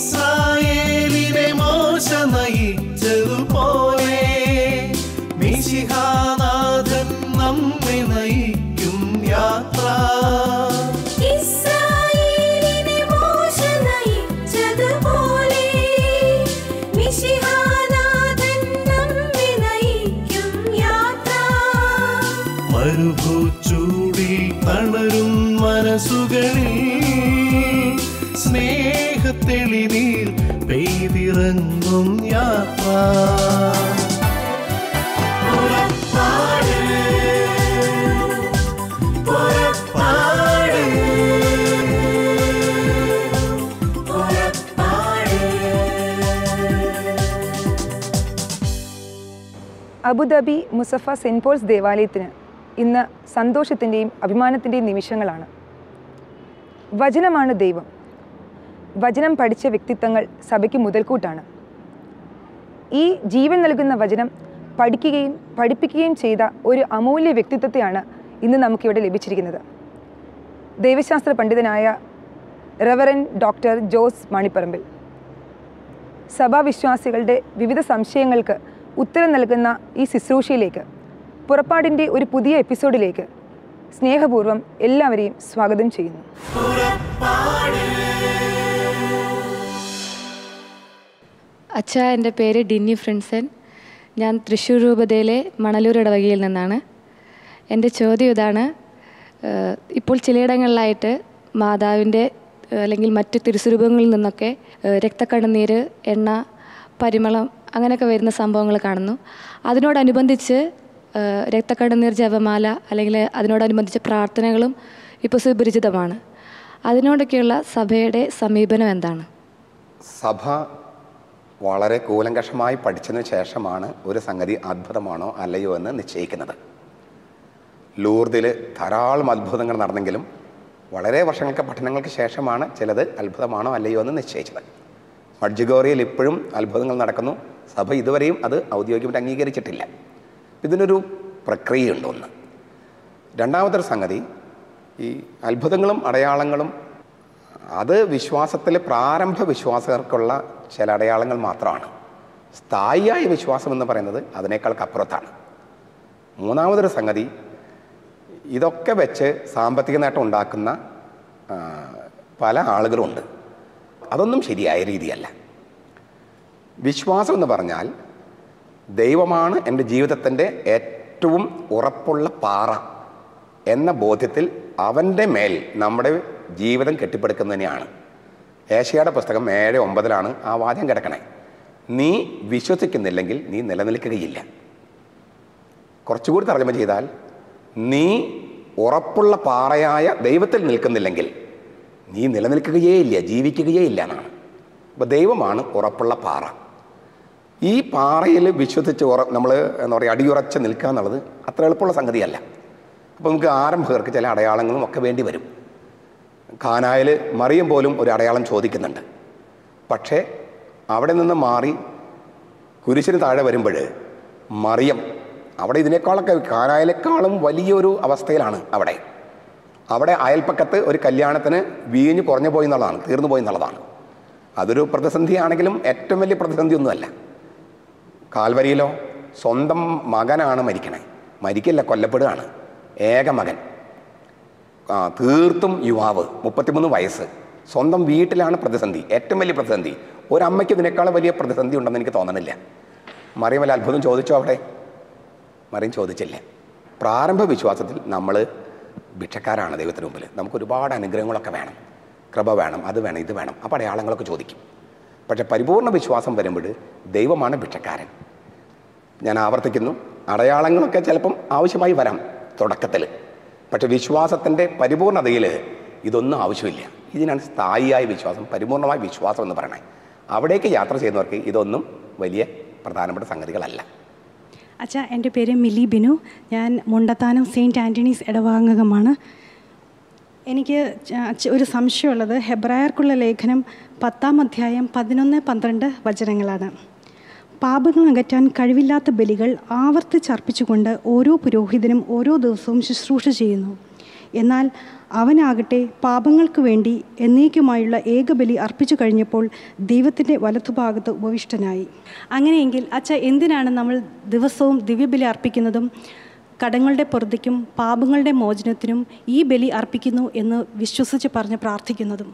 ഇസ്രായേലിനെ മോശ നയിച്ചതുപോലെ മിശിഹാനാഥൻ നമ്മെ നയിക്കും യാത്ര. ഇസ്രായേലിനെ മോശ നയിച്ചതുപോലെ മിശിഹാനാഥൻ നമ്മെ നയിക്കും യാത്ര. മരുഭൂച്ചൂടിൽ തളരും മനസ്സുകളിൽ സ്നേഹത്തെളിനീർ പെയ്തിറങ്ങും യാത്ര. അബുദാബി മുസഫ സെൻറ്റ് പോൾസ് ദേവാലയത്തിന് ഇന്ന് സന്തോഷത്തിൻ്റെയും അഭിമാനത്തിൻ്റെയും നിമിഷങ്ങളാണ്. വചനമാണ് ദൈവം. വചനം പഠിച്ച വ്യക്തിത്വങ്ങൾ സഭയ്ക്ക് മുതൽക്കൂട്ടാണ്. ഈ ജീവൻ നൽകുന്ന വചനം പഠിക്കുകയും പഠിപ്പിക്കുകയും ചെയ്ത ഒരു അമൂല്യ വ്യക്തിത്വത്തെയാണ് ഇന്ന് നമുക്കിവിടെ ലഭിച്ചിരിക്കുന്നത്. ദൈവശാസ്ത്ര പണ്ഡിതനായ റവറൻ ഡോക്ടർ ജോസ് മാണിപ്പറമ്പിൽ. സഭാവിശ്വാസികളുടെ വിവിധ സംശയങ്ങൾക്ക് ഉത്തരം നൽകുന്ന ഈ ശുശ്രൂഷയിലേക്ക്, പുറപ്പാടിൻ്റെ ഒരു പുതിയ എപ്പിസോഡിലേക്ക് സ്നേഹപൂർവ്വം എല്ലാവരെയും സ്വാഗതം ചെയ്യുന്നു. അച്ഛാ, എൻ്റെ പേര് ഡിന്നി ഫ്രിൻസൻ. ഞാൻ തൃശ്ശൂർ രൂപതയിലെ മണലൂർ ഇടവകയിൽ നിന്നാണ്. എൻ്റെ ചോദ്യം ഇതാണ്: ഇപ്പോൾ ചിലയിടങ്ങളിലായിട്ട് മാതാവിൻ്റെ അല്ലെങ്കിൽ മറ്റ് തിരുസ്വരൂപങ്ങളിൽ നിന്നൊക്കെ രക്തക്കണ്ണുനീര്, എണ്ണ, പരിമളം അങ്ങനെയൊക്കെ വരുന്ന സംഭവങ്ങൾ കാണുന്നു. അതിനോടനുബന്ധിച്ച് രക്തക്കണ്ണുനീർ ജപമാല അല്ലെങ്കിൽ അതിനോടനുബന്ധിച്ച പ്രാർത്ഥനകളും ഇപ്പോൾ സുപരിചിതമാണ്. അതിനോടൊക്കെയുള്ള സഭയുടെ സമീപനം എന്താണ്? സഭ വളരെ കൂലങ്കഷമായി പഠിച്ചതിന് ശേഷമാണ് ഒരു സംഗതി അത്ഭുതമാണോ അല്ലയോ എന്ന് നിശ്ചയിക്കുന്നത്. ലൂർദിൽ ധാരാളം അത്ഭുതങ്ങൾ നടന്നെങ്കിലും വളരെ വർഷങ്ങൾക്ക് പഠനങ്ങൾക്ക് ശേഷമാണ് ചിലത് അത്ഭുതമാണോ അല്ലയോ എന്ന് നിശ്ചയിച്ചത്. മഡ്ജിഗോറിയയിൽ ഇപ്പോഴും അത്ഭുതങ്ങൾ നടക്കുന്നു. സഭ ഇതുവരെയും അത് ഔദ്യോഗികമായിട്ട് അംഗീകരിച്ചിട്ടില്ല. ഇതിനൊരു പ്രക്രിയയുണ്ട്. ഒന്ന്. രണ്ടാമതൊരു സംഗതി, ഈ അത്ഭുതങ്ങളും അടയാളങ്ങളും അത് വിശ്വാസത്തിൽ പ്രാരംഭ വിശ്വാസകർക്കുള്ള ചില അടയാളങ്ങൾ മാത്രമാണ്. സ്ഥായിയായ വിശ്വാസം എന്ന് പറയുന്നത് അതിനേക്കാൾക്ക് അപ്പുറത്താണ്. മൂന്നാമതൊരു സംഗതി, ഇതൊക്കെ വെച്ച് സാമ്പത്തിക നേട്ടം ഉണ്ടാക്കുന്ന പല ആളുകളുമുണ്ട്. അതൊന്നും ശരിയായ രീതിയല്ല. വിശ്വാസം എന്ന് പറഞ്ഞാൽ ദൈവമാണ് എൻ്റെ ജീവിതത്തിൻ്റെ ഏറ്റവും ഉറപ്പുള്ള പാറ എന്ന ബോധ്യത്തിൽ അവൻ്റെ മേൽ നമ്മുടെ ജീവിതം കെട്ടിപ്പടുക്കുന്നതിനെയാണ്. ഏശയ്യായുടെ പുസ്തകം 7:9 ആ വാചകം കിടക്കണേ: നീ വിശ്വസിക്കുന്നില്ലെങ്കിൽ നീ നിലനിൽക്കുകയില്ല. കുറച്ചുകൂടി തർജ്ജമ ചെയ്താൽ, നീ ഉറപ്പുള്ള പാറയായ ദൈവത്തിൽ നിൽക്കുന്നില്ലെങ്കിൽ നീ നിലനിൽക്കുകയേ ഇല്ല, ജീവിക്കുകയേ ഇല്ല എന്നാണ്. അപ്പോൾ ദൈവമാണ് ഉറപ്പുള്ള പാറ. ഈ പാറയിൽ വിശ്വസിച്ച് നമ്മൾ എന്താ പറയുക അടിയുറച്ച് നിൽക്കുക എന്നുള്ളത് അത്ര എളുപ്പമുള്ള സംഗതിയല്ല. അപ്പോൾ നമുക്ക് ആരംഭകർക്ക് ചില അടയാളങ്ങളും ഒക്കെ വേണ്ടി വരും. കാനായിൽ മറിയം പോലും ഒരു അടയാളം ചോദിക്കുന്നുണ്ട്. പക്ഷേ അവിടെ നിന്ന് മാറി കുരിശിന് താഴെ വരുമ്പോൾ മറിയം അവിടെ ഇതിനേക്കാളൊക്കെ കാനായിലേക്കാളും വലിയൊരു അവസ്ഥയിലാണ്. അവിടെ അയൽപ്പക്കത്ത് ഒരു കല്യാണത്തിന് വീഞ്ഞ് കുറഞ്ഞു പോയി എന്നുള്ളതാണ്, തീർന്നു പോയി എന്നുള്ളതാണ്. അതൊരു പ്രതിസന്ധിയാണെങ്കിലും ഏറ്റവും വലിയ പ്രതിസന്ധിയൊന്നുമല്ല. കാൽവരിയിലോ സ്വന്തം മകനാണ് മരിക്കണേ, മരിക്കില്ല, കൊല്ലപ്പെടുകയാണ്. ഏക മകൻ, തീർത്തും യുവാവ്, 33 വയസ്സ്, സ്വന്തം വീട്ടിലാണ് പ്രതിസന്ധി, ഏറ്റവും വലിയ പ്രതിസന്ധി. ഒരമ്മയ്ക്ക് ഇതിനേക്കാളും വലിയ പ്രതിസന്ധി ഉണ്ടെന്ന് എനിക്ക് തോന്നണില്ല. മറിയം വല്ല അത്ഭുതം ചോദിച്ചോ അവിടെ? മറിയം ചോദിച്ചില്ല. പ്രാരംഭ വിശ്വാസത്തിൽ നമ്മൾ ഭിക്ഷക്കാരാണ് ദൈവത്തിന് മുമ്പിൽ. നമുക്ക് ഒരുപാട് അനുഗ്രഹങ്ങളൊക്കെ വേണം, കൃപ വേണം, അത് വേണം, ഇത് വേണം. അപ്പോൾ അടയാളങ്ങളൊക്കെ ചോദിക്കും. പക്ഷെ പരിപൂർണ്ണ വിശ്വാസം വരുമ്പോൾ ദൈവമാണ് ഭിക്ഷക്കാരൻ. ഞാൻ ആവർത്തിക്കുന്നു, അടയാളങ്ങളൊക്കെ ചിലപ്പം ആവശ്യമായി വരാം തുടക്കത്തിൽ. പക്ഷെ വിശ്വാസത്തിൻ്റെ പരിപൂർണതയിൽ ഇതൊന്നും ആവശ്യമില്ല. ഇതിനാണ് സ്ഥായിയായ വിശ്വാസം, പരിപൂർണമായ വിശ്വാസം എന്ന് പറയണേ. അവിടേക്ക് യാത്ര ചെയ്യുന്നവർക്ക് ഇതൊന്നും വലിയ പ്രധാനപ്പെട്ട സംഗതികളല്ല. അച്ഛാ, എൻ്റെ പേര് മിലി ബിനു. ഞാൻ മുണ്ടത്താനം സെയിൻറ്റ് ആൻ്റണീസ് ഇടവകാംഗമാണ്. എനിക്ക് ഒരു സംശയമുള്ളത് ഹെബ്രായർക്കുള്ള ലേഖനം 10-ാം അധ്യായം 11-12 വചനങ്ങളാണ്. പാപങ്ങൾ അകറ്റാൻ കഴിവില്ലാത്ത ബലികൾ ആവർത്തിച്ചർപ്പിച്ചുകൊണ്ട് ഓരോ പുരോഹിതനും ഓരോ ദിവസവും ശുശ്രൂഷ ചെയ്യുന്നു. എന്നാൽ അവനാകട്ടെ പാപങ്ങൾക്ക് വേണ്ടി എന്നേക്കുമായുള്ള ഏകബലി അർപ്പിച്ചു കഴിഞ്ഞപ്പോൾ ദൈവത്തിൻ്റെ വലത്തുഭാഗത്ത് ഉപവിഷ്ടനായി. അങ്ങനെയെങ്കിൽ അച്ഛ, എന്തിനാണ് നമ്മൾ ദിവസവും ദിവ്യബലി അർപ്പിക്കുന്നതും കടങ്ങളുടെ പൊറുതിക്കും പാപങ്ങളുടെ മോചനത്തിനും ഈ ബലി അർപ്പിക്കുന്നു എന്ന് വിശ്വസിച്ച് പറഞ്ഞ് പ്രാർത്ഥിക്കുന്നതും?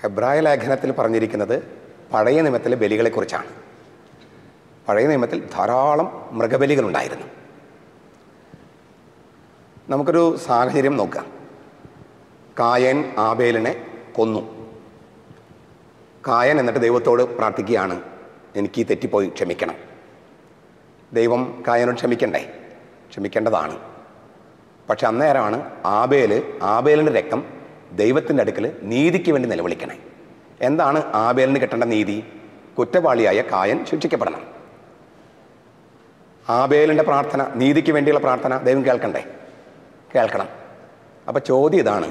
ഹെബ്രായ ലേഖനത്തിൽ പറഞ്ഞിരിക്കുന്നത് പഴയ നിയമത്തിലെ ബലികളെക്കുറിച്ചാണ്. പഴയ നിയമത്തിൽ ധാരാളം മൃഗബലികളുണ്ടായിരുന്നു. നമുക്കൊരു സാഹചര്യം നോക്കാം. കായൻ ആബേലിനെ കൊന്നു. കായൻ എന്നിട്ട് ദൈവത്തോട് പ്രാർത്ഥിക്കുകയാണ്, എനിക്ക് തെറ്റിപ്പോയി, ക്ഷമിക്കണം. ദൈവം കായനോട് ക്ഷമിക്കേണ്ടതാണ്. പക്ഷെ അന്നേരമാണ് ആബേലിൻ്റെ രക്തം ദൈവത്തിൻ്റെ അടുക്കൽ നീതിക്ക് വേണ്ടി നിലവിളിക്കണേ. എന്താണ് ആബേലിന് കിട്ടേണ്ട നീതി? കുറ്റവാളിയായ കായൻ ശിക്ഷിക്കപ്പെടണം. ആബേലിൻ്റെ പ്രാർത്ഥന, നീതിക്ക് വേണ്ടിയുള്ള പ്രാർത്ഥന ദൈവം കേൾക്കണം. അപ്പം ചോദ്യം ഇതാണ്,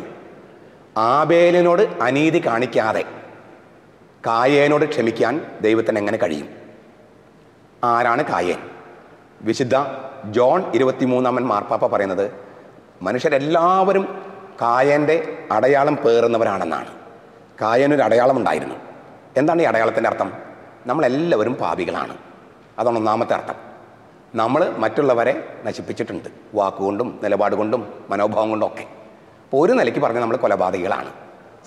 ആബേലിനോട് അനീതി കാണിക്കാതെ കായേനോട് ക്ഷമിക്കാൻ ദൈവത്തിന് എങ്ങനെ കഴിയും? ആരാണ് കായേൻ? വിശുദ്ധ ജോൺ 23 മാർപ്പാപ്പ പറയുന്നത് മനുഷ്യരെല്ലാവരും കായൻ്റെ അടയാളം പേറുന്നവരാണെന്നാണ്. കായനൊരു അടയാളം ഉണ്ടായിരുന്നു. എന്താണ് ഈ അടയാളത്തിൻ്റെ അർത്ഥം? നമ്മളെല്ലാവരും പാപികളാണ്. അതാണ് ഒന്നാമത്തെ അർത്ഥം. നമ്മൾ മറ്റുള്ളവരെ നശിപ്പിച്ചിട്ടുണ്ട്, വാക്കുകൊണ്ടും നിലപാട് കൊണ്ടും മനോഭാവം കൊണ്ടും ഒക്കെ. അപ്പോൾ ഒരു നിലയ്ക്ക് പറഞ്ഞാൽ നമ്മൾ കൊലപാതകികളാണ്,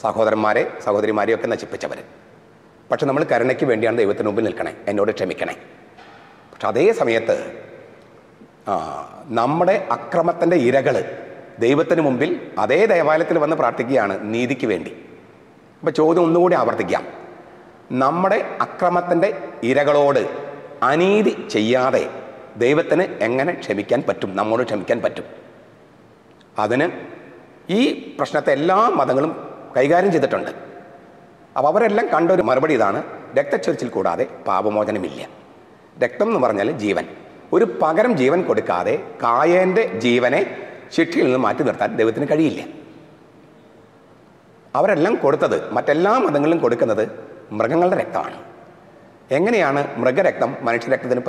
സഹോദരന്മാരെ സഹോദരിമാരെയൊക്കെ നശിപ്പിച്ചവർ. പക്ഷെ നമ്മൾ കരുണയ്ക്ക് വേണ്ടിയാണ് ദൈവത്തിന് മുമ്പിൽ നിൽക്കണേ, എന്നോട് ക്ഷമിക്കണേ. പക്ഷെ അതേ സമയത്ത് നമ്മുടെ അക്രമത്തിൻ്റെ ഇരകൾ ദൈവത്തിന് മുമ്പിൽ അതേ ദേവാലയത്തിൽ വന്ന് പ്രാർത്ഥിക്കുകയാണ് നീതിക്ക് വേണ്ടി. അപ്പോൾ ചോദ്യം ഒന്നുകൂടി ആവർത്തിക്കാം, നമ്മുടെ അക്രമത്തിൻ്റെ ഇരകളോട് അനീതി ചെയ്യാതെ ദൈവത്തിന് എങ്ങനെ ക്ഷമിക്കാൻ പറ്റും? നമ്മോട് ക്ഷമിക്കാൻ പറ്റും? അതിന് ഈ പ്രശ്നത്തെ എല്ലാ മതങ്ങളും കൈകാര്യം ചെയ്തിട്ടുണ്ട്. അപ്പോൾ അവരെല്ലാം കണ്ടൊരു മറുപടി ഇതാണ്, രക്തച്ചൊരിച്ചിൽ കൂടാതെ പാപമോചനമില്ല. രക്തം എന്ന് പറഞ്ഞാൽ ജീവൻ. ഒരു പകരം ജീവൻ കൊടുക്കാതെ കായേൻ്റെ ജീവനെ ശിക്ഷയിൽ നിന്ന് മാറ്റി നിർത്താൻ ദൈവത്തിന് കഴിയില്ല. അവരെല്ലാം കൊടുത്തത്, മറ്റെല്ലാ മതങ്ങളിലും കൊടുക്കുന്നത് മൃഗങ്ങളുടെ രക്തമാണ്. എങ്ങനെയാണ് മൃഗരക്തം മനുഷ്യരക്തത്തിന്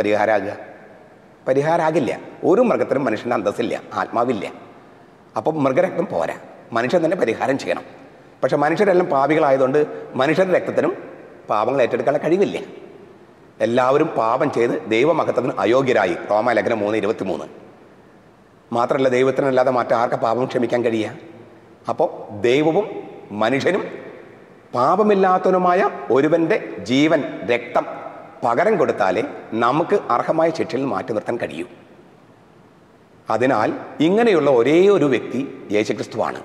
പരിഹാരമാകില്ല. ഒരു മൃഗത്തിനും മനുഷ്യൻ്റെ അന്തസ്സില്ല, ആത്മാവില്ല. അപ്പം മൃഗരക്തം പോരാ, മനുഷ്യൻ തന്നെ പരിഹാരം ചെയ്യണം. പക്ഷെ മനുഷ്യരെല്ലാം പാപികളായതുകൊണ്ട് മനുഷ്യരുടെ രക്തത്തിനും പാപങ്ങൾ ഏറ്റെടുക്കാനുള്ള കഴിവില്ല. എല്ലാവരും പാപം ചെയ്ത് ദൈവമഹത്വത്തിന് അയോഗ്യരായി. റോമാലേഖനം 3:23. മാത്രമല്ല, ദൈവത്തിനല്ലാതെ മറ്റാർക്ക പാപം ക്ഷമിക്കാൻ കഴിയുക? അപ്പോൾ ദൈവവും മനുഷ്യനും പാപമില്ലാത്തവനുമായ ഒരുവൻ്റെ ജീവൻ, രക്തം പകരം കൊടുത്താലേ നമുക്ക് അർഹമായ ശിക്ഷയിൽ മാറ്റി നിർത്താൻ കഴിയൂ. അതിനാൽ ഇങ്ങനെയുള്ള ഒരേ ഒരു വ്യക്തി യേശുക്രിസ്തുവാണ്.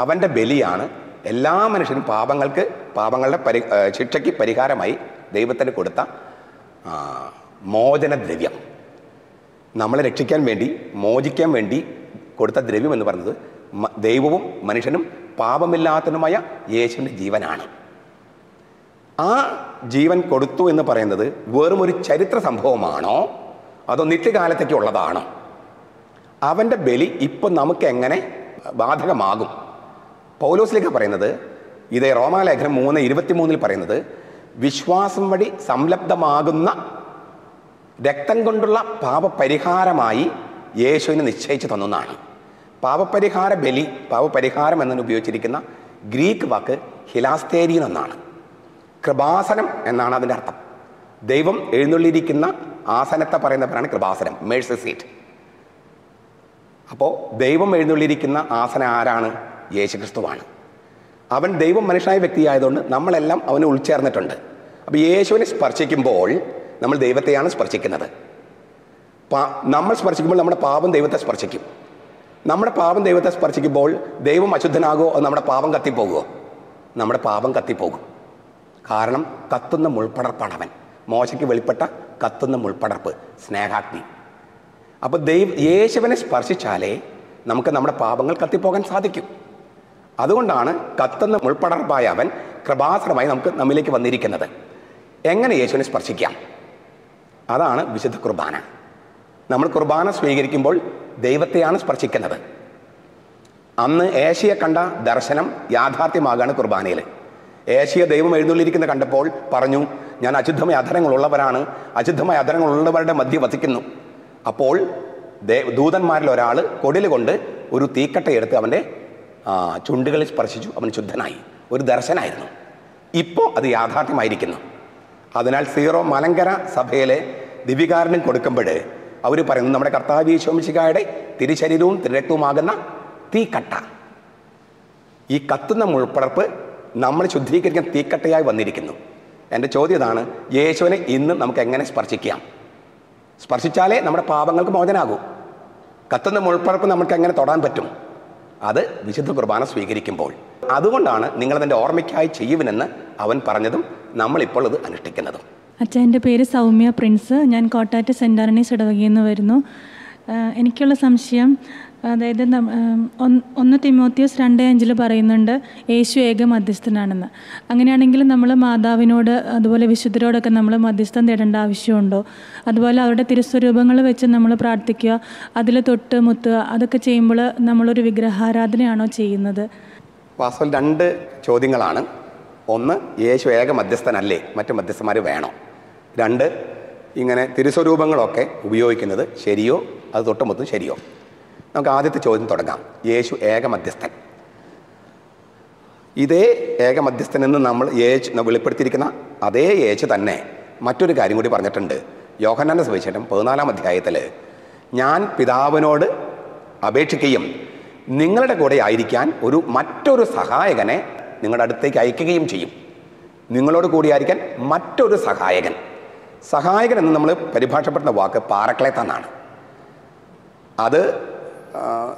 അവൻ്റെ ബലിയാണ് എല്ലാ മനുഷ്യരും പാപങ്ങളുടെ ശിക്ഷയ്ക്ക് പരിഹാരമായി ദൈവത്തിന് കൊടുത്ത മോചനദ്രവ്യം. നമ്മളെ രക്ഷിക്കാൻ വേണ്ടി, മോചിക്കാൻ വേണ്ടി കൊടുത്ത ദ്രവ്യം എന്ന് പറയുന്നത് ദൈവവും മനുഷ്യനും പാപമില്ലാത്തതുമായ യേശുവിൻ്റെ ജീവനാണ്. ആ ജീവൻ കൊടുത്തു എന്ന് പറയുന്നത് വെറും ഒരു ചരിത്ര സംഭവമാണോ അതോ നിത്യകാലത്തേക്കുള്ളതാണോ? അവൻ്റെ ബലി ഇപ്പം നമുക്ക് എങ്ങനെ ബാധകമാകും? പൗലോസിലേക്ക് പറയുന്നത് ഇതേ റോമാലേഖനം 3:23 പറയുന്നത് വിശ്വാസം വഴി സംലബ്ധമാകുന്ന രക്തം കൊണ്ടുള്ള പാപപരിഹാരമായി യേശുവിനെ നിശ്ചയിച്ചു തന്നതാണ്. പാപപരിഹാര ബലി, പാപപരിഹാരം എന്നതിന് ഉപയോഗിച്ചിരിക്കുന്ന ഗ്രീക്ക് വാക്ക് ഹിലാസ്തേരിയൻ എന്നാണ്. കൃപാസനം എന്നാണ് അതിൻ്റെ അർത്ഥം. ദൈവം എഴുന്നള്ളിയിരിക്കുന്ന ആസനത്തെ പറയുന്നവരാണ് കൃപാസനം, മേഴ്സി സീറ്റ്. അപ്പോൾ ദൈവം എഴുന്നള്ളിയിരിക്കുന്ന ആസനം ആരാണ്? യേശുക്രിസ്തുവാണ്. അവൻ ദൈവം മനുഷ്യനായ വ്യക്തിയായതുകൊണ്ട് നമ്മളെല്ലാം അവന് ഉൾച്ചേർന്നിട്ടുണ്ട്. അപ്പോൾ യേശുവിനെ സ്പർശിക്കുമ്പോൾ നമ്മൾ ദൈവത്തെയാണ് സ്പർശിക്കുന്നത്. നമ്മൾ സ്പർശിക്കുമ്പോൾ നമ്മുടെ പാപം ദൈവത്തെ സ്പർശിക്കും. നമ്മുടെ പാപം ദൈവത്തെ സ്പർശിക്കുമ്പോൾ ദൈവം അശുദ്ധനാകുമോ? നമ്മുടെ പാപം കത്തിപ്പോകുമോ? നമ്മുടെ പാപം കത്തിപ്പോകും. കാരണം കത്തുന്ന മുൾപ്പടർപ്പാണ് അവൻ. മോശയ്ക്ക് വെളിപ്പെട്ട കത്തുന്ന മുൾപ്പടർപ്പ്, സ്നേഹാഗ്നി. അപ്പോൾ യേശുവിനെ സ്പർശിച്ചാലേ നമുക്ക് നമ്മുടെ പാപങ്ങൾ കത്തിപ്പോകാൻ സാധിക്കും. അതുകൊണ്ടാണ് കത്തുന്ന മുൾപ്പടർപ്പായ അവൻ കൃപാസനമായി നമ്മിലേക്ക് വന്നിരിക്കുന്നത്. എങ്ങനെ യേശുവിനെ സ്പർശിക്കാം? അതാണ് വിശുദ്ധ കുർബാന. നമ്മൾ കുർബാന സ്വീകരിക്കുമ്പോൾ ദൈവത്തെയാണ് സ്പർശിക്കുന്നത്. അന്ന് ഏശയെ കണ്ട ദർശനം യാഥാർത്ഥ്യമാകാണ് കുർബാനയിൽ. ഏശയ ദൈവം എഴുന്നള്ളിയിരിക്കുന്ന കണ്ടപ്പോൾ പറഞ്ഞു, ഞാൻ അശുദ്ധമായ അധരങ്ങളുള്ളവരാണ്, അശുദ്ധമായ അധരങ്ങളുള്ളവരുടെ മധ്യ വസിക്കുന്നു. അപ്പോൾ ദൂതന്മാരിൽ ഒരാൾ കൊടിൽ കൊണ്ട് ഒരു തീക്കട്ട എടുത്ത് അവൻ്റെ ചുണ്ടുകളിൽ സ്പർശിച്ചു, അവൻ ശുദ്ധനായി. ഒരു ദർശനമായിരുന്നു. ഇപ്പോൾ അത് യാഥാർത്ഥ്യമായിരിക്കുന്നു. അതിനാൽ സീറോ മലങ്കര സഭയിലെ ദിവ്യകാരുണ്യം കൊടുക്കുമ്പോൾ അവർ പറയുന്നു, നമ്മുടെ കർത്താവ് യേശു മിശിഹായുടെ തിരുശരീരവും തിരുരക്തവുമാകുന്ന തീക്കട്ട, ഈ കത്തുന്ന മുൾപ്പടർപ്പ് നമ്മൾ ശുദ്ധീകരിക്കാൻ തീക്കട്ടയായി വന്നിരിക്കുന്നു. എൻ്റെ ചോദ്യം ഇതാണ്, യേശുവിനെ ഇന്ന് നമുക്ക് എങ്ങനെ സ്പർശിക്കാം? സ്പർശിച്ചാലേ നമ്മുടെ പാപങ്ങൾക്ക് മോചനാകൂ. കത്തുന്ന മുൾപ്പടർപ്പ് നമുക്ക് എങ്ങനെ തൊടാൻ പറ്റും? അത് വിശുദ്ധ കുർബാന സ്വീകരിക്കുമ്പോൾ. അതുകൊണ്ടാണ് നിങ്ങളതിൻ്റെ ഓർമ്മയ്ക്കായി ചെയ്യുവിനെന്ന് അവൻ പറഞ്ഞതും നമ്മളിപ്പോൾ ഇത് അനുഷ്ഠിക്കുന്നതും. അച്ഛാ, എൻ്റെ പേര് സൗമ്യ പ്രിൻസ്. ഞാൻ കോട്ടാറ്റ് സെൻറ് ആന്റണീസ് ഇടവകയിൽ നിന്ന് വരുന്നു. എനിക്കുള്ള സംശയം, അതായത് 1 തിമോത്തിയോസ് 2:5 പറയുന്നുണ്ട് യേശു ഏക മധ്യസ്ഥനാണെന്ന്. അങ്ങനെയാണെങ്കിൽ നമ്മൾ മാതാവിനോട് അതുപോലെ വിശുദ്ധരോടൊക്കെ നമ്മൾ മധ്യസ്ഥം തേടേണ്ട ആവശ്യമുണ്ടോ? അതുപോലെ അവരുടെ തിരുസ്വരൂപങ്ങൾ വെച്ച് നമ്മൾ പ്രാർത്ഥിക്കുക, അതിൽ തൊട്ട് മുത്തുക, അതൊക്കെ ചെയ്യുമ്പോൾ നമ്മളൊരു വിഗ്രഹാരാധനയാണോ ചെയ്യുന്നത്? വാസ്തവത്തിൽ 2 ചോദ്യങ്ങളാണ്. ഒന്ന്, യേശു ഏക മധ്യസ്ഥനല്ലേ, മറ്റ് മധ്യസ്ഥന്മാർ വേണോ? 2, ഇങ്ങനെ തിരുസ്വരൂപങ്ങളൊക്കെ ഉപയോഗിക്കുന്നത് ശരിയോ, അത് തൊട്ടുമുത്തും ശരിയോ? നമുക്ക് ആദ്യത്തെ ചോദ്യം തുടങ്ങാം. യേശു ഏക മധ്യസ്ഥൻ. ഇതേ ഏക മധ്യസ്ഥൻ എന്ന് നമ്മൾ വെളിപ്പെടുത്തിയിരിക്കുന്ന അതേ യേശു തന്നെ മറ്റൊരു കാര്യം കൂടി പറഞ്ഞിട്ടുണ്ട്. യോഹന്നാന്റെ സുവിശേഷം 14-ാം അധ്യായത്തിൽ, ഞാൻ പിതാവിനോട് അപേക്ഷിക്കുകയും നിങ്ങളുടെ കൂടെ ആയിരിക്കാൻ മറ്റൊരു സഹായകനെ നിങ്ങളുടെ അടുത്തേക്ക് അയക്കുകയും ചെയ്യും. നിങ്ങളോട് കൂടിയായിരിക്കാൻ മറ്റൊരു സഹായകൻ. സഹായകൻ എന്ന് നമ്മൾ പരിഭാഷപ്പെടുന്ന വാക്ക് പാരക്ലേത്ത എന്നാണ്. അത്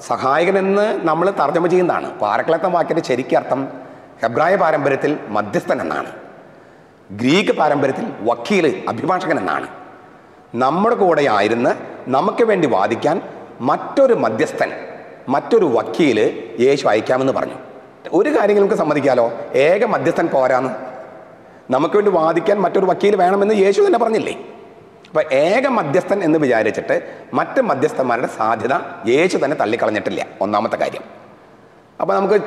സഹായകനെന്ന് നമ്മൾ തർജ്ജമ ചെയ്യുന്നതാണ്. പാരക്ലേത്ത വാക്കിൻ്റെ ശരിക്കർത്ഥം ഹെബ്രായ പാരമ്പര്യത്തിൽ മധ്യസ്ഥൻ എന്നാണ്. ഗ്രീക്ക് പാരമ്പര്യത്തിൽ വക്കീൽ, അഭിഭാഷകൻ എന്നാണ്. നമ്മുടെ കൂടെ ആയിരുന്ന് നമുക്ക് വേണ്ടി വാദിക്കാൻ മറ്റൊരു മധ്യസ്ഥൻ, മറ്റൊരു വക്കീൽ യേശു അയക്കാമെന്ന് പറഞ്ഞു. ഒരു കാര്യം നമുക്ക് സമ്മതിക്കാലോ, ഏക മധ്യസ്ഥൻ പോരാന്ന്. നമുക്ക് വേണ്ടി വാദിക്കാൻ മറ്റൊരു വക്കീൽ വേണമെന്ന് യേശു തന്നെ പറഞ്ഞില്ലേ? അപ്പോൾ ഏക മധ്യസ്ഥൻ എന്ന് വിചാരിച്ചിട്ട് മറ്റ് മധ്യസ്ഥന്മാരുടെ സാധ്യത യേശു തന്നെ തള്ളിക്കളഞ്ഞിട്ടില്ല. ഒന്നാമത്തെ കാര്യം. അപ്പോൾ നമുക്ക്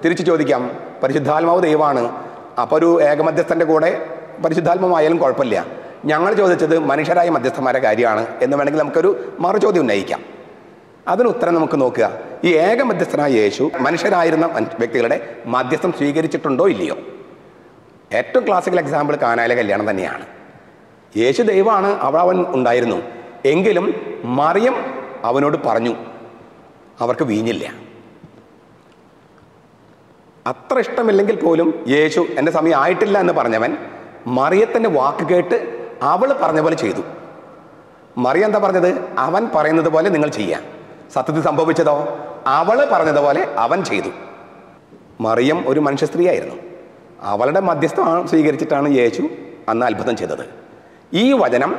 തിരിച്ചു ചോദിക്കാം, പരിശുദ്ധാത്മാവ് ദൈവമാണ്, അപ്പോൾ ഒരു ഏകമധ്യസ്ഥൻ്റെ കൂടെ പരിശുദ്ധാത്മാവായാലും കുഴപ്പമില്ല. ഞങ്ങൾ ചോദിച്ചത് മനുഷ്യരായ മധ്യസ്ഥന്മാരുടെ കാര്യമാണ് എന്ന് വേണമെങ്കിൽ നമുക്കൊരു മറുചോദ്യം ഉന്നയിക്കാം. അതിന് ഉത്തരം നമുക്ക് നോക്കുക. ഈ ഏകമധ്യസ്ഥനായ യേശു മനുഷ്യരായിരുന്ന വ്യക്തികളുടെ മധ്യസ്ഥം സ്വീകരിച്ചിട്ടുണ്ടോ ഇല്ലയോ? ഏറ്റവും ക്ലാസിക്കൽ എക്സാമ്പിൾ കാനായിലെ കല്യാണം തന്നെയാണ്. യേശു ദൈവമാണ്, അവൻ ഉണ്ടായിരുന്നു. എങ്കിലും മറിയം അവനോട് പറഞ്ഞു, അവർക്ക് വീഞ്ഞില്ല. അത്ര ഇഷ്ടമില്ലെങ്കിൽ പോലും യേശു എൻ്റെ സമയം ആയിട്ടില്ല എന്ന് പറഞ്ഞവൻ മറിയത്തിൻ്റെ വാക്ക് കേട്ട് അവൾ പറഞ്ഞ പോലെ ചെയ്തു. മറിയം എന്താ പറഞ്ഞത്? അവൻ പറയുന്നത് പോലെ നിങ്ങൾ ചെയ്യാം. സത്യത്തിൽ സംഭവിച്ചതോ? അവൾ പറഞ്ഞതുപോലെ അവൻ ചെയ്തു. മറിയം ഒരു മനുഷ്യ സ്ത്രീയായിരുന്നു. അവളുടെ മധ്യസ്ഥം സ്വീകരിച്ചിട്ടാണ് യേശു അന്ന് അത്ഭുതം ചെയ്തത്. ഈ വചനം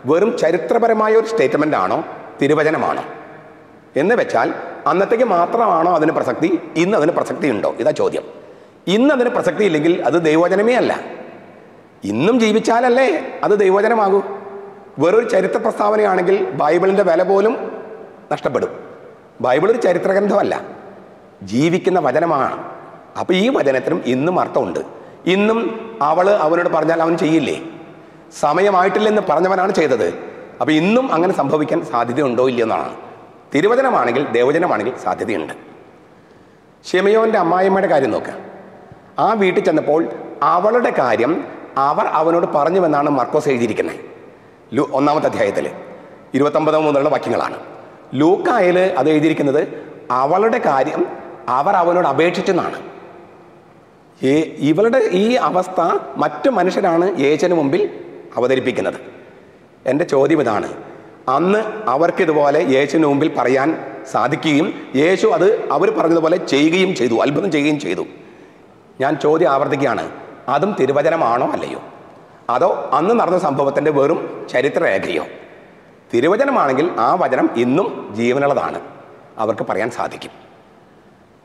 വെറും ചരിത്രപരമായ ഒരു സ്റ്റേറ്റ്മെൻ്റ് ആണോ, തിരുവചനമാണോ എന്ന് വെച്ചാൽ അന്നത്തേക്ക് മാത്രമാണോ അതിന് പ്രസക്തി? ഇന്ന് അതിന് പ്രസക്തി ഉണ്ടോ? ഇതാ ചോദ്യം. ഇന്ന് അതിന് പ്രസക്തി ഇല്ലെങ്കിൽ അത് ദൈവവചനമേ അല്ല. ഇന്നും ജീവിച്ചാലല്ലേ അത് ദൈവവചനമാകൂ. വേറൊരു ചരിത്ര പ്രസ്താവനയാണെങ്കിൽ ബൈബിളിൻ്റെ വില പോലും നഷ്ടപ്പെടും. ബൈബിൾ ഒരു ചരിത്രഗ്രന്ഥമല്ല, ജീവിക്കുന്ന വചനമാണ്. അപ്പോൾ ഈ വചനത്തിനും ഇന്നും അർത്ഥമുണ്ട്. ഇന്നും അവനോട് പറഞ്ഞാൽ അവൻ ചെയ്യില്ലേ? സമയമായിട്ടില്ലെന്ന് പറഞ്ഞവനാണ് ചെയ്തത്. അപ്പോൾ ഇന്നും അങ്ങനെ സംഭവിക്കാൻ സാധ്യതയുണ്ടോ ഇല്ലയെന്നാണ്. തിരുവചനമാണെങ്കിൽ, ദൈവവചനമാണെങ്കിൽ സാധ്യതയുണ്ട്. ശിമയോൻ്റെ അമ്മായിയമ്മയുടെ കാര്യം നോക്കുക. ആ വീട്ടിൽ ചെന്നപ്പോൾ അവളുടെ കാര്യം അവനോട് പറഞ്ഞുവെന്നാണ് മർക്കോസ് എഴുതിയിരിക്കുന്നത്. 1-ാമത്തെ അധ്യായത്തിൽ 29 മുതലുള്ള വാക്യങ്ങളാണ്. ലൂക്കായിൽ അത് എഴുതിയിരിക്കുന്നത് അവളുടെ കാര്യം അവനോട് അപേക്ഷിച്ചെന്നാണ്. ഇവളുടെ ഈ അവസ്ഥ മറ്റു മനുഷ്യരാണ് യേശുവിന് മുമ്പിൽ അവതരിപ്പിക്കുന്നത്. എൻ്റെ ചോദ്യം ഇതാണ്, അന്ന് അവർക്കിതുപോലെ യേശുവിന് മുമ്പിൽ പറയാൻ സാധിക്കുകയും യേശു അത് അവർ പറഞ്ഞതുപോലെ ചെയ്യുകയും ചെയ്തു, അത്ഭുതം ചെയ്യുകയും ചെയ്തു. ഞാൻ ചോദ്യം ആവർത്തിക്കുകയാണ്, അതും തിരുവചനമാണോ അല്ലയോ? അതോ അന്ന് നടന്ന സംഭവത്തിൻ്റെ വെറും ചരിത്രരേഖയോ? തിരുവചനമാണെങ്കിൽ ആ വചനം ഇന്നും ജീവനുള്ളതാണ്, അവർക്ക് പറയാൻ സാധിക്കും.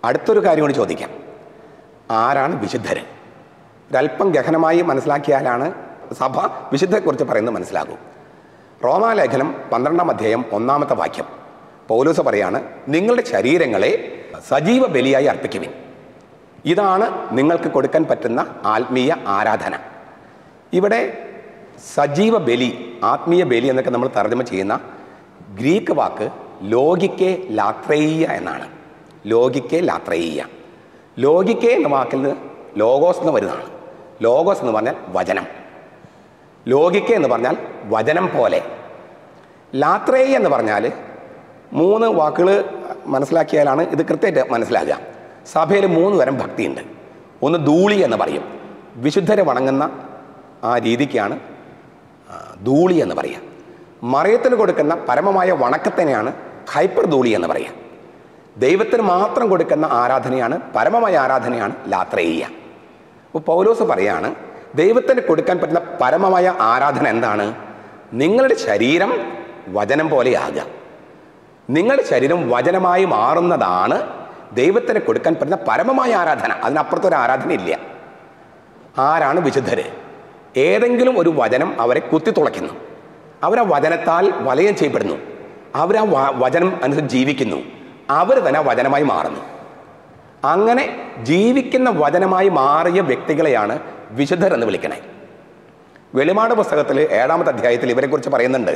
അടുത്തൊരു കാര്യം കൂടി ചോദിക്കാം, ആരാണ് വിശുദ്ധര്? ഒരല്പം ഗഹനമായി മനസ്സിലാക്കിയാലാണ് സഭ വിശുദ്ധയെക്കുറിച്ച് പറയുന്നത് മനസ്സിലാകൂ. റോമാലേഖനം 12-ാം അധ്യായം 1-ാമത്തെ വാക്യം പൗലോസ് പറയാണ്, നിങ്ങളുടെ ശരീരങ്ങളെ സജീവ ബലിയായി അർപ്പിക്കുവിൻ. ഇതാണ് നിങ്ങൾക്ക് കൊടുക്കാൻ പറ്റുന്ന ആത്മീയ ആരാധന. ഇവിടെ സജീവ ബലി, ആത്മീയ ബലി എന്നൊക്കെ നമ്മൾ തർജ്ജമ ചെയ്യുന്ന ഗ്രീക്ക് വാക്ക് ലോഗിക്കെ ലാത്രേയ എന്നാണ്. ലോഗിക്കെ ലാത്രേയ. ലോകിക്കേ എന്ന വാക്കിൽ നിന്ന് ലോഗോസ് എന്ന് വരുന്നതാണ്. ലോഗോസ് എന്ന് പറഞ്ഞാൽ വചനം, ലോകിക്കേ എന്ന് പറഞ്ഞാൽ വചനം പോലെ. ലാത്രേയ എന്ന് പറഞ്ഞാൽ 3 വാക്കുകൾ മനസ്സിലാക്കിയാലാണ് ഇത് കൃത്യമായിട്ട് മനസ്സിലാകുക. സഭയിൽ 3 തരം ഭക്തിയുണ്ട്. ഒന്ന് ധൂളി എന്ന് പറയും, വിശുദ്ധരെ വണങ്ങുന്ന ആ രീതിക്കാണ് ധൂളി എന്ന് പറയുക. മറിയത്തിന് കൊടുക്കുന്ന പരമമായ വണക്കത്തിനെയാണ് ഹൈപ്പർ ധൂളി എന്ന് പറയുക. ദൈവത്തിന് മാത്രം കൊടുക്കുന്ന ആരാധനയാണ്, പരമമായ ആരാധനയാണ് ലാത്രേയ. അപ്പോൾ പൗലോസ് പറയാണ്, ദൈവത്തിന് കൊടുക്കാൻ പറ്റുന്ന പരമമായ ആരാധന എന്താണ്? നിങ്ങളുടെ ശരീരം വചനം പോലെയാകുക. നിങ്ങളുടെ ശരീരം വചനമായി മാറുന്നതാണ് ദൈവത്തിന് കൊടുക്കാൻ പറ്റുന്ന പരമമായ ആരാധന. അതിനപ്പുറത്തൊരു ആരാധന ഇല്ല. ആരാണ് വിശുദ്ധര്? ഏതെങ്കിലും ഒരു വചനം അവരെ കുത്തിത്തുളയ്ക്കുന്നു, അവരാ വചനത്താൽ വലയം ചെയ്യപ്പെടുന്നു, അവരാ വചനം അനുസരിച്ച് ജീവിക്കുന്നു, അവർ തന്നെ വചനമായി മാറുന്നു. അങ്ങനെ ജീവിക്കുന്ന വചനമായി മാറിയ വ്യക്തികളെയാണ് വിശുദ്ധർ എന്ന് വിളിക്കണേ. വെളിപാട് പുസ്തകത്തിൽ 7-ാമത്തെ അധ്യായത്തിൽ ഇവരെക്കുറിച്ച് പറയുന്നുണ്ട്.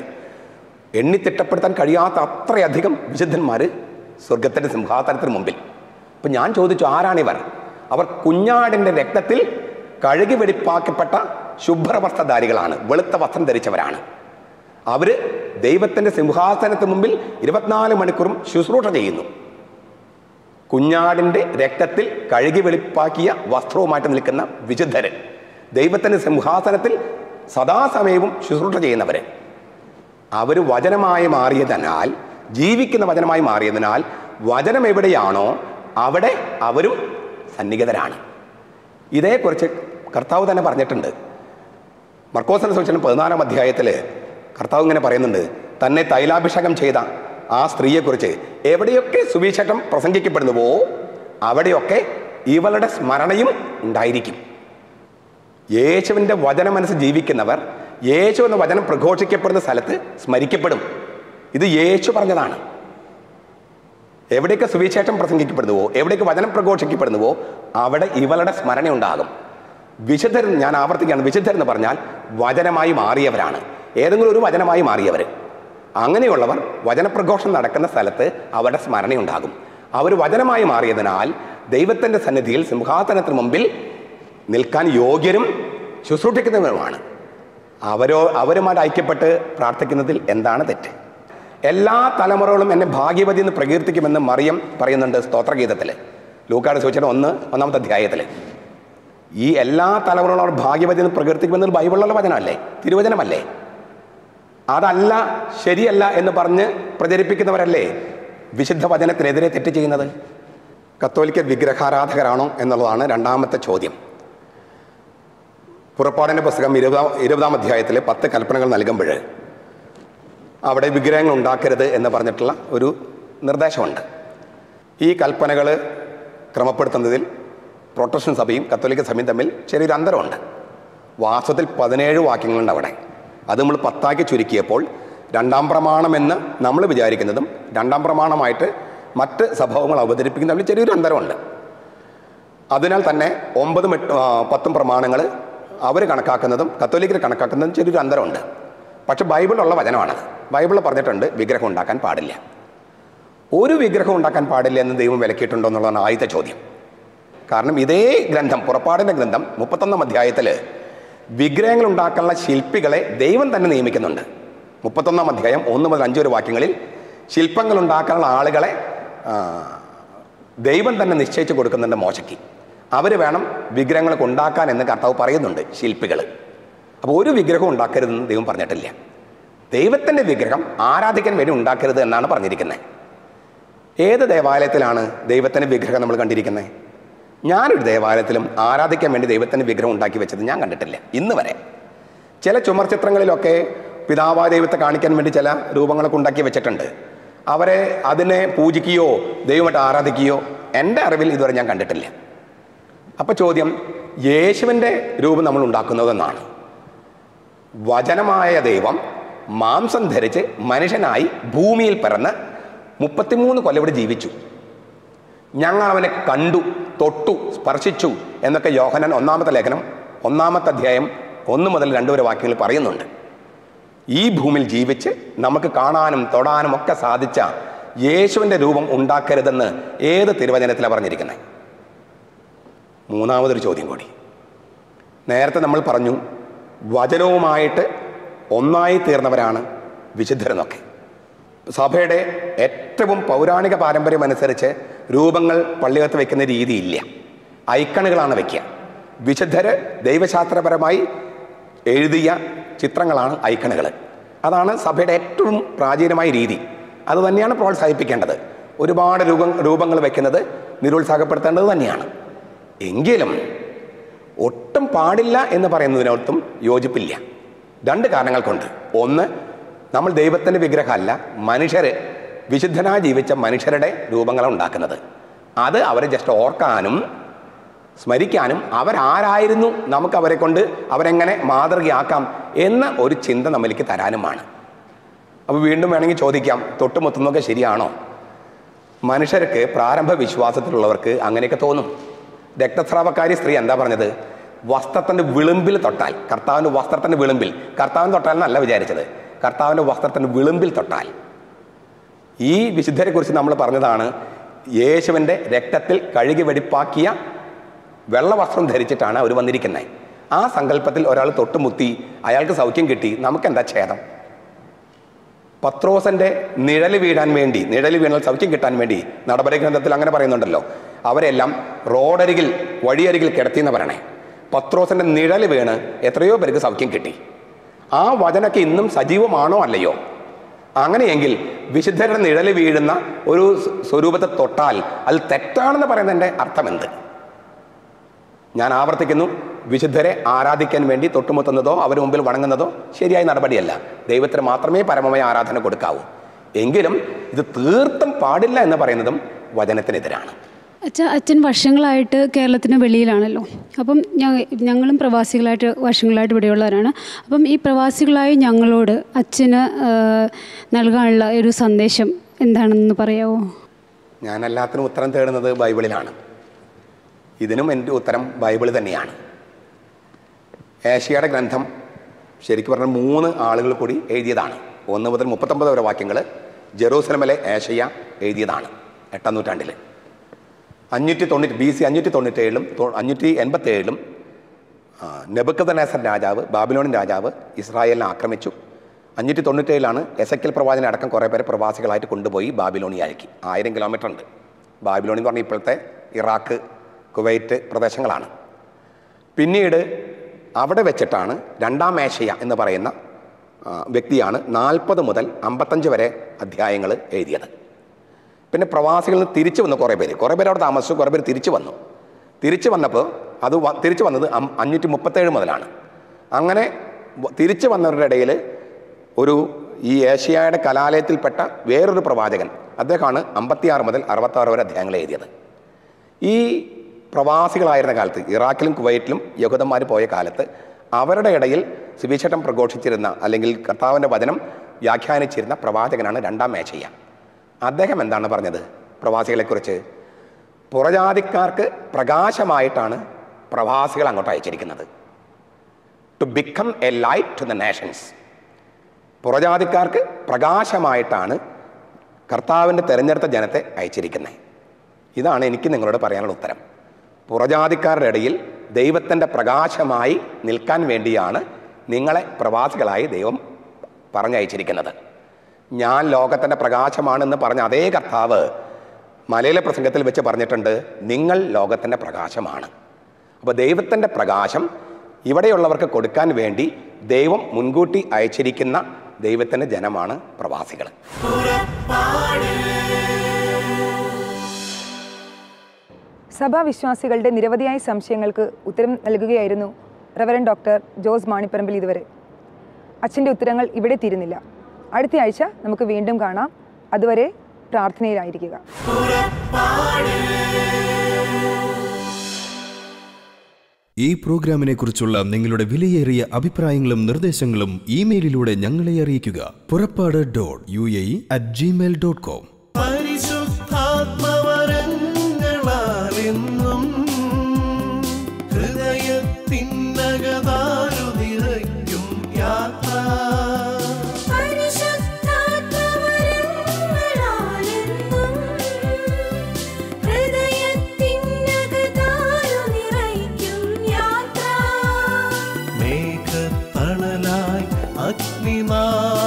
എണ്ണിത്തിട്ടപ്പെടുത്താൻ കഴിയാത്ത അത്രയധികം വിശുദ്ധന്മാർ സ്വർഗത്തിൻ്റെ സിംഹാസനത്തിന് മുമ്പിൽ. അപ്പം ഞാൻ ചോദിച്ചു, ആരാണിവർ? അവർ കുഞ്ഞാടിൻ്റെ രക്തത്തിൽ കഴുകി വെടിപ്പാക്കപ്പെട്ട ശുഭ്രവസ്ത്രധാരികളാണ്, വെളുത്ത വസ്ത്രം ധരിച്ചവരാണ്. അവർ ദൈവത്തിൻ്റെ സിംഹാസനത്തിന് മുമ്പിൽ 24 മണിക്കൂറും ശുശ്രൂഷ ചെയ്യുന്നു. കുഞ്ഞാടിൻ്റെ രക്തത്തിൽ കഴുകി വെളിപ്പാക്കിയ വസ്ത്രവുമായിട്ട് നിൽക്കുന്ന വിശുദ്ധര്, ദൈവത്തിൻ്റെ സിംഹാസനത്തിൽ സദാസമയവും ശുശ്രൂഷ ചെയ്യുന്നവർ. അവർ വചനമായി മാറിയതിനാൽ, ജീവിക്കുന്ന വചനമായി മാറിയതിനാൽ, വചനം എവിടെയാണോ അവിടെ അവരും സന്നിഹിതരാണ്. ഇതേക്കുറിച്ച് കർത്താവ് തന്നെ പറഞ്ഞിട്ടുണ്ട്. മർക്കോസിന്റെ സുവിശേഷം 14-ാം അധ്യായത്തിൽ കർത്താവ് ഇങ്ങനെ പറയുന്നുണ്ട്, തന്നെ തൈലാഭിഷേകം ചെയ്ത ആ സ്ത്രീയെക്കുറിച്ച് എവിടെയൊക്കെ സുവിശേഷം പ്രസംഗിക്കപ്പെടുന്നുവോ അവിടെയൊക്കെ ഇവളുടെ സ്മരണയും ഉണ്ടായിരിക്കും. യേശുവിൻ്റെ വചനമനസ്സ് ജീവിക്കുന്നവർ യേശു എന്ന വചനം പ്രഘോഷിക്കപ്പെടുന്ന സ്ഥലത്ത് സ്മരിക്കപ്പെടും. ഇത് യേശു പറഞ്ഞതാണ്. എവിടെയൊക്കെ സുവിശേഷം പ്രസംഗിക്കപ്പെടുന്നുവോ, എവിടെയൊക്കെ വചനം പ്രഘോഷിക്കപ്പെടുന്നുവോ അവിടെ ഇവളുടെ സ്മരണ ഉണ്ടാകും. വിശുദ്ധർ, ഞാൻ ആവർത്തിക്കുകയാണ്, വിശുദ്ധർ എന്ന് പറഞ്ഞാൽ വചനമായി മാറിയവരാണ്, ഏതെങ്കിലും ഒരു വചനമായി മാറിയവർ. അങ്ങനെയുള്ളവർ വചനപ്രഘോഷണം നടക്കുന്ന സ്ഥലത്ത് അവരുടെ സ്മരണയുണ്ടാകും. അവർ വചനമായി മാറിയതിനാൽ ദൈവത്തിൻ്റെ സന്നിധിയിൽ സിംഹാസനത്തിന് മുമ്പിൽ നിൽക്കാൻ യോഗ്യരും ശുശ്രൂഷിക്കുന്നവരുമാണ്. അവരുമായിട്ട് ഐക്യപ്പെട്ട് പ്രാർത്ഥിക്കുന്നതിൽ എന്താണ് തെറ്റ്? എല്ലാ തലമുറകളും എന്നെ ഭാഗ്യവതി എന്ന് പ്രകീർത്തിക്കുമെന്ന് മറിയം പറയുന്നുണ്ട് സ്തോത്രഗീതത്തിൽ, ലൂക്കായുടെ സുവിശേഷം 1-ാമത്തെ അധ്യായത്തിൽ. ഈ എല്ലാ തലമുറകളും അവർ ഭാഗ്യവതി എന്ന് പ്രകീർത്തിക്കുമെന്നത് ബൈബിളിലുള്ള വചനമല്ലേ, തിരുവചനമല്ലേ? അതല്ല, ശരിയല്ല എന്ന് പറഞ്ഞ് പ്രചരിപ്പിക്കുന്നവരല്ലേ വിശുദ്ധ വചനത്തിനെതിരെ തെറ്റ് ചെയ്യുന്നത്? കത്തോലിക്ക വിഗ്രഹാരാധകരാണോ എന്നുള്ളതാണ് 2-ാമത്തെ ചോദ്യം. പുറപ്പാടിൻ്റെ പുസ്തകം 20-ാം അധ്യായത്തിൽ 10 കൽപ്പനകൾ നൽകുമ്പോൾ അവിടെ വിഗ്രഹങ്ങൾ ഉണ്ടാക്കരുത് എന്ന് പറഞ്ഞിട്ടുള്ള ഒരു നിർദ്ദേശമുണ്ട്. ഈ കൽപ്പനകൾ ക്രമപ്പെടുത്തുന്നതിൽ പ്രൊട്ടസ്റ്റന്റ് സഭയും കത്തോലിക്ക സഭയും തമ്മിൽ ചെറിയൊരു അന്തരമുണ്ട്. വാസ്തവത്തിൽ 17 വാക്യങ്ങളുണ്ട് അവിടെ. അത് നമ്മൾ 10 ചുരുക്കിയപ്പോൾ 2-ാം പ്രമാണമെന്ന് നമ്മൾ വിചാരിക്കുന്നതും 2-ാം പ്രമാണമായിട്ട് മറ്റ് സഭവങ്ങൾ അവതരിപ്പിക്കുന്ന തമ്മിൽ ചെറിയൊരു അന്തരമുണ്ട്. അതിനാൽ തന്നെ 9ഉം 10ഉം പ്രമാണങ്ങൾ അവർ കണക്കാക്കുന്നതും കത്തോലിക്കർ കണക്കാക്കുന്നതും ചെറിയൊരു അന്തരമുണ്ട്. പക്ഷെ ബൈബിളിലുള്ള വചനമാണത്. ബൈബിളിൽ പറഞ്ഞിട്ടുണ്ട് വിഗ്രഹം ഉണ്ടാക്കാൻ പാടില്ല. ഒരു വിഗ്രഹം ഉണ്ടാക്കാൻ പാടില്ല എന്ന് ദൈവം വിലക്കിയിട്ടുണ്ടോ എന്നുള്ളതാണ് ആദ്യത്തെ ചോദ്യം. കാരണം ഇതേ ഗ്രന്ഥം, പുറപ്പാടിൻ്റെ ഗ്രന്ഥം 31-ാം അധ്യായത്തിൽ വിഗ്രഹങ്ങൾ ഉണ്ടാക്കാനുള്ള ശില്പികളെ ദൈവം തന്നെ നിയമിക്കുന്നുണ്ട്. 31-ാം അധ്യായം 1 മുതൽ 5 വരെ വാക്യങ്ങളിൽ ശില്പങ്ങൾ ഉണ്ടാക്കാനുള്ള ആളുകളെ ദൈവം തന്നെ നിശ്ചയിച്ച് കൊടുക്കുന്നുണ്ട് മോശയ്ക്ക്. അവർ വേണം വിഗ്രഹങ്ങളൊക്കെ ഉണ്ടാക്കാൻ എന്ന് കർത്താവ് പറയുന്നുണ്ട്, ശില്പികൾ. അപ്പോൾ ഒരു വിഗ്രഹം ഉണ്ടാക്കരുതെന്ന് ദൈവം പറഞ്ഞിട്ടില്ല. ദൈവത്തിൻ്റെ വിഗ്രഹം ആരാധിക്കാൻ വേണ്ടി ഉണ്ടാക്കരുത് എന്നാണ് പറഞ്ഞിരിക്കുന്നത്. ഏത് ദേവാലയത്തിലാണ് ദൈവത്തിൻ്റെ വിഗ്രഹം നമ്മൾ കണ്ടിരിക്കുന്നത്? ഞാനൊരു ദേവാലയത്തിലും ആരാധിക്കാൻ വേണ്ടി ദൈവത്തിൻ്റെ വിഗ്രഹം ഉണ്ടാക്കി വെച്ചത് ഞാൻ കണ്ടിട്ടില്ല ഇന്ന് വരെ. ചില ചുമർ ചിത്രങ്ങളിലൊക്കെ പിതാവായ ദൈവത്തെ കാണിക്കാൻ വേണ്ടി ചില രൂപങ്ങളൊക്കെ ഉണ്ടാക്കി വെച്ചിട്ടുണ്ട്. അവരെ അതിനെ പൂജിക്കുകയോ ദൈവമായിട്ട് ആരാധിക്കുകയോ എൻ്റെ അറിവിൽ ഇതുവരെ ഞാൻ കണ്ടിട്ടില്ല. അപ്പോൾ ചോദ്യം, യേശുവിൻ്റെ രൂപം നമ്മൾ ഉണ്ടാക്കുന്നതെന്നാണ്. വചനമായ ദൈവം മാംസം ധരിച്ച് മനുഷ്യനായി ഭൂമിയിൽ പിറന്ന് 33 കൊല്ലം ഇവിടെ ജീവിച്ചു. ഞങ്ങൾ അവനെ കണ്ടു, തൊട്ടു, സ്പർശിച്ചു എന്നൊക്കെ യോഹന്നാൻ 1-ാമത്തെ ലേഖനം 1-ാമത്തെ അധ്യായം 1 മുതൽ 2 വരെ വാക്യങ്ങൾ പറയുന്നുണ്ട്. ഈ ഭൂമിയിൽ ജീവിച്ച് നമുക്ക് കാണാനും തൊടാനും ഒക്കെ സാധിച്ച യേശുവിൻ്റെ രൂപം ഉണ്ടാക്കരുതെന്ന് ഏത് തിരുവചനത്തിലാണ് പറഞ്ഞിരിക്കുന്നത്? മൂന്നാമതൊരു ചോദ്യം കൂടി. നേരത്തെ നമ്മൾ പറഞ്ഞു വചനവുമായിട്ട് ഒന്നായി തീർന്നവരാണ് വിശുദ്ധരെന്നൊക്കെ. സഭയുടെ ഏറ്റവും പൗരാണിക പാരമ്പര്യം അനുസരിച്ച് രൂപങ്ങൾ പള്ളികത്ത് വയ്ക്കുന്ന രീതിയില്ല, ഐക്കണുകളാണ് വയ്ക്കുക. വിശുദ്ധര് ദൈവശാസ്ത്രപരമായി എഴുതിയ ചിത്രങ്ങളാണ് ഐക്കണുകൾ. അതാണ് സഭയുടെ ഏറ്റവും പ്രാചീനമായ രീതി. അത് തന്നെയാണ് പ്രോത്സാഹിപ്പിക്കേണ്ടത്. ഒരുപാട് രൂപങ്ങൾ വയ്ക്കുന്നത് നിരുത്സാഹപ്പെടുത്തേണ്ടത് തന്നെയാണ്. എങ്കിലും ഒട്ടും പാടില്ല എന്ന് പറയുന്നതിനൊട്ടും യോജിപ്പില്ല. രണ്ട് കാരണങ്ങൾ കൊണ്ട്. ഒന്ന്, നമ്മൾ ദൈവത്തിൻ്റെ വിഗ്രഹമല്ല, മനുഷ്യർ വിശുദ്ധനായി ജീവിച്ച മനുഷ്യരുടെ രൂപങ്ങളാണ് ഉണ്ടാക്കുന്നത്. അത് അവരെ ജസ്റ്റ് ഓർക്കാനും സ്മരിക്കാനും അവരാരായിരുന്നു, നമുക്ക് അവരെ കൊണ്ട് അവരെങ്ങനെ മാതൃകയാക്കാം എന്ന ഒരു ചിന്ത നമ്മൾക്ക് തരാനുമാണ്. അപ്പോൾ വീണ്ടും വേണമെങ്കിൽ ചോദിക്കാം, തൊട്ടുമുത്തുന്നതൊക്കെ ശരിയാണോ? മനുഷ്യർക്ക് പ്രാരംഭ വിശ്വാസത്തിലുള്ളവർക്ക് അങ്ങനെയൊക്കെ തോന്നും. രക്തസ്രാവക്കാരി സ്ത്രീ എന്താ പറഞ്ഞത്? വസ്ത്രത്തിൻ്റെ വിളിമ്പിൽ തൊട്ടാൽ, കർത്താവിൻ്റെ വസ്ത്രത്തിൻ്റെ വിളിമ്പിൽ, കർത്താവിന് തൊട്ടാൽ എന്നല്ല വിചാരിച്ചത്, കർത്താവിൻ്റെ വസ്ത്രത്തിൻ്റെ വിളിമ്പിൽ തൊട്ടാൽ. ഈ വിശുദ്ധരെ കുറിച്ച് നമ്മൾ പറഞ്ഞതാണ് യേശുവിൻ്റെ രക്തത്തിൽ കഴുകി വെടിപ്പാക്കിയ വെള്ളവസ്ത്രം ധരിച്ചിട്ടാണ് അവർ വന്നിരിക്കുന്നത്. ആ സങ്കല്പത്തിൽ ഒരാൾ തൊട്ടുമുത്തി അയാൾക്ക് സൗഖ്യം കിട്ടി, നമുക്കെന്താ ഛേദം? പത്രോസിൻ്റെ നിഴല് വീണാൽ സൗഖ്യം കിട്ടാൻ വേണ്ടി നടപടി ഗ്രന്ഥത്തിൽ അങ്ങനെ പറയുന്നുണ്ടല്ലോ. അവരെല്ലാം റോഡരികിൽ വഴിയരികിൽ കിടത്തിയെന്ന് പറയണേ. പത്രോസിൻ്റെ നിഴല് വീണ് എത്രയോ പേർക്ക് സൗഖ്യം കിട്ടി. ആ വചനമൊക്കെ ഇന്നും സജീവമാണോ അല്ലയോ? അങ്ങനെയെങ്കിൽ വിശുദ്ധരുടെ നിഴല് വീഴുന്ന ഒരു സ്വരൂപത്തെ തൊട്ടാൽ അത് തെറ്റാണെന്ന് പറയുന്നതിൻ്റെ അർത്ഥം എന്ത്? ഞാൻ ആവർത്തിക്കുന്നു, വിശുദ്ധരെ ആരാധിക്കാൻ വേണ്ടി തൊട്ടുമുത്തുന്നതോ അവർ മുമ്പിൽ വണങ്ങുന്നതോ ശരിയായ നടപടിയല്ല. ദൈവത്തിന് മാത്രമേ പരമമായ ആരാധന കൊടുക്കാവൂ. എങ്കിലും ഇത് തീർത്തും പാടില്ല എന്ന് പറയുന്നതും വചനത്തിനെതിരാണ്. അച്ഛൻ വർഷങ്ങളായിട്ട് കേരളത്തിന് വെളിയിലാണല്ലോ. അപ്പം ഞങ്ങളും പ്രവാസികളായിട്ട് വർഷങ്ങളായിട്ട് ഇവിടെയുള്ളവരാണ്. അപ്പം ഈ പ്രവാസികളായി ഞങ്ങളോട് അച്ഛന് നൽകാനുള്ള ഒരു സന്ദേശം എന്താണെന്ന് പറയാമോ? ഞാൻ എല്ലാത്തിനും ഉത്തരം തേടുന്നത് ബൈബിളിലാണ്. ഇതിനും എൻ്റെ ഉത്തരം ബൈബിൾ തന്നെയാണ്. ഏശയ്യായുടെ ഗ്രന്ഥം ശരിക്കും പറഞ്ഞാൽ 3 ആളുകൾ കൂടി എഴുതിയതാണ്. 1 മുതൽ 39 വരെ വാക്യങ്ങൾ ജെറൂസലമിലെ ഏശയ്യ എഴുതിയതാണ് 8-ാം നൂറ്റാണ്ടിൽ. 590 BC 597 587 നെബൂഖദ്നേസർ രാജാവ്, ബാബിലോണിയൻ രാജാവ് ഇസ്രായേലിനെ ആക്രമിച്ചു. 597 എസെക്കിയേൽ പ്രവാചകനെ അടക്കം കുറേ പേരെ പ്രവാസികളായിട്ട് കൊണ്ടുപോയി ബാബിലോണിയാക്കി. 1000 കിലോമീറ്റർ ഉണ്ട്. ബാബിലോണി എന്ന് പറഞ്ഞാൽ ഇപ്പോഴത്തെ ഇറാഖ്, കുവൈറ്റ് പ്രദേശങ്ങളാണ്. പിന്നീട് അവിടെ വെച്ചിട്ടാണ് 2-ാം ഏശയ്യ എന്ന് പറയുന്ന വ്യക്തിയാണ് 40 മുതൽ 55 വരെ അധ്യായങ്ങൾ എഴുതിയത്. പിന്നെ പ്രവാസികളിൽ നിന്ന് തിരിച്ചു വന്നു കുറേ പേര് അവിടെ താമസിച്ചു, കുറേ പേര് തിരിച്ചു വന്നു. തിരിച്ചു വന്നപ്പോൾ തിരിച്ചു വന്നത് 537 മുതലാണ്. അങ്ങനെ തിരിച്ചു വന്നവരുടെ ഇടയിൽ ഈ ഏശയ്യായുടെ കലാലയത്തിൽപ്പെട്ട വേറൊരു പ്രവാചകൻ, അദ്ദേഹമാണ് 56 മുതൽ 66 വരെ അധ്യായങ്ങൾ എഴുതിയത്. ഈ പ്രവാസികളായിരുന്ന കാലത്ത് ഇറാഖിലും കുവൈറ്റിലും യഹൂദന്മാർ പോയ കാലത്ത് അവരുടെ ഇടയിൽ സുവിശേഷം പ്രഘോഷിച്ചിരുന്ന അല്ലെങ്കിൽ കർത്താവിൻ്റെ വചനം വ്യാഖ്യാനിച്ചിരുന്ന പ്രവാചകനാണ് 2-ാം ഏശയ്യ. അദ്ദേഹം എന്താണ് പറഞ്ഞത് പ്രവാസികളെക്കുറിച്ച്? പുറജാതിക്കാർക്ക് പ്രകാശമായിട്ടാണ് പ്രവാസികൾ അങ്ങോട്ട് അയച്ചിരിക്കുന്നത്. To become a light to the nations. പുറജാതിക്കാർക്ക് പ്രകാശമായിട്ടാണ് കർത്താവിൻ്റെ തിരഞ്ഞെടുത്ത ജനത്തെ അയച്ചിരിക്കുന്നത്. ഇതാണ് എനിക്ക് നിങ്ങളോട് പറയാനുള്ള ഉത്തരം. പുറജാതിക്കാരുടെ ഇടയിൽ ദൈവത്തിൻ്റെ പ്രകാശമായി നിൽക്കാൻ വേണ്ടിയാണ് നിങ്ങളെ പ്രവാസികളായി ദൈവം പറഞ്ഞയച്ചിരിക്കുന്നത്. ഞാൻ ലോകത്തിൻ്റെ പ്രകാശമാണെന്ന് പറഞ്ഞ അതേ കർത്താവ് മലയിലെ പ്രസംഗത്തിൽ വെച്ച് പറഞ്ഞിട്ടുണ്ട്, നിങ്ങൾ ലോകത്തിൻ്റെ പ്രകാശമാണ്. അപ്പോൾ ദൈവത്തിൻ്റെ പ്രകാശം ഇവിടെയുള്ളവർക്ക് കൊടുക്കാൻ വേണ്ടി ദൈവം മുൻകൂട്ടി അയച്ചിരിക്കുന്ന ദൈവത്തിൻ്റെ ജനമാണ് പ്രവാസികൾ. സഭാവിശ്വാസികളുടെ നിരവധിയായ സംശയങ്ങൾക്ക് ഉത്തരം നൽകുകയായിരുന്നു റവറൻഡ് ഡോക്ടർ ജോസ് മാണിപ്പറമ്പിൽ ഇതുവരെ. അച്ഛൻ്റെ ഉത്തരങ്ങൾ ഇവിടെ തീരുന്നില്ല. അടുത്ത ആഴ്ച നമുക്ക് വീണ്ടും കാണാം. അതുവരെ പ്രാർത്ഥനയിലായിരിക്കുക. ഈ പ്രോഗ്രാമിനെ കുറിച്ചുള്ള നിങ്ങളുടെ വിലയേറിയ അഭിപ്രായങ്ങളും നിർദ്ദേശങ്ങളും ഇമെയിലിലൂടെ ഞങ്ങളെ അറിയിക്കുക. purapada.uae@gmail.com. പരിശുദ്ധാത്മവരങ്ങളാലെന്നും ഹൃദയത്തിനകതാരു നിറയ്ക്കും യാത്ര. പരിശുദ്ധാത്മവരങ്ങളാലെന്നും ഹൃദയത്തിനകതാരു നിറയ്ക്കും അഗ്നിനാളങ്ങൾ